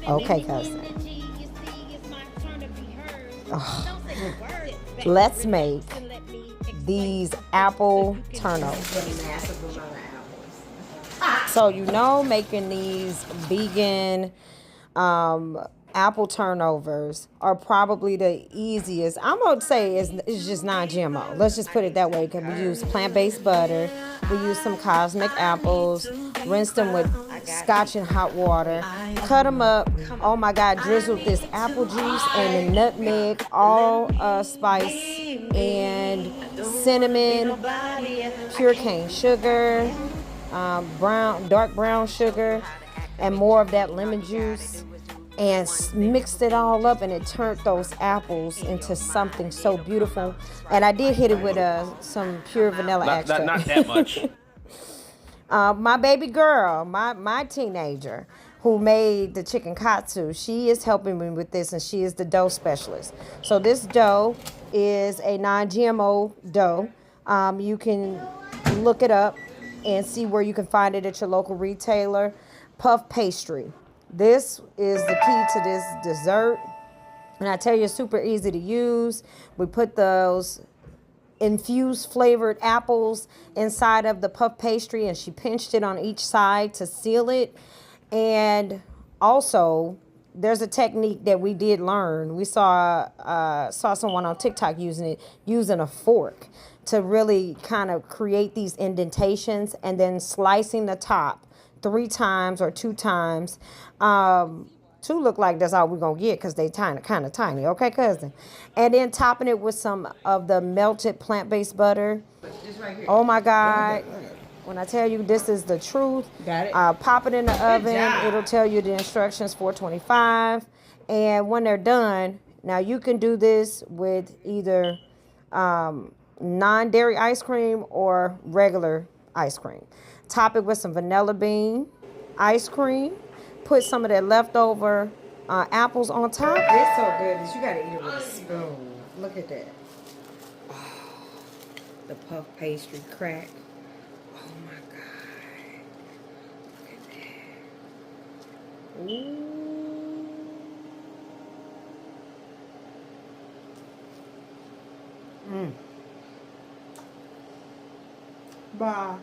Okay, cousin. Oh. Let's make these apple turnovers. So making these vegan apple turnovers are probably the easiest. I'm gonna say it's just non-GMO. Let's just put it that way. Because we use plant-based butter. We use some cosmic apples. Rinse them with scotch and hot water. Cut them up. Oh my God! Drizzle this apple juice and the nutmeg, all spice and cinnamon, pure cane sugar, dark brown sugar, and more of that lemon juice, and mixed it all up, and it turned those apples into something so beautiful. And I did hit it with some pure vanilla extract. Not that much. My baby girl, my teenager who made the chicken katsu, she is helping me with this, and she is the dough specialist. So this dough is a non-GMO dough. You can look it up and see where you can find it at your local retailer. Puff pastry. This is the key to this dessert. And I tell you, it's super easy to use. We put those infused flavored apples inside of the puff pastry, and she pinched it on each side to seal it. And also, there's a technique that we did learn. We saw someone on TikTok using a fork to really kind of create these indentations, and then slicing the top 3 times or 2 times. 2 look like that's all we're going to get because they kind of tiny. Okay, cousin? And then topping it with some of the melted plant-based butter. Oh, my God. When I tell you this is the truth, Got it. Pop it in the oven. It'll tell you the instructions, 425. And when they're done, now you can do this with either non-dairy ice cream or regular ice cream. Top it with some vanilla bean ice cream. Put some of that leftover apples on top. It's so good that you gotta eat it with a spoon. Look at that. Oh, the puff pastry crack. Oh my God. Look at that. Ooh. Bye.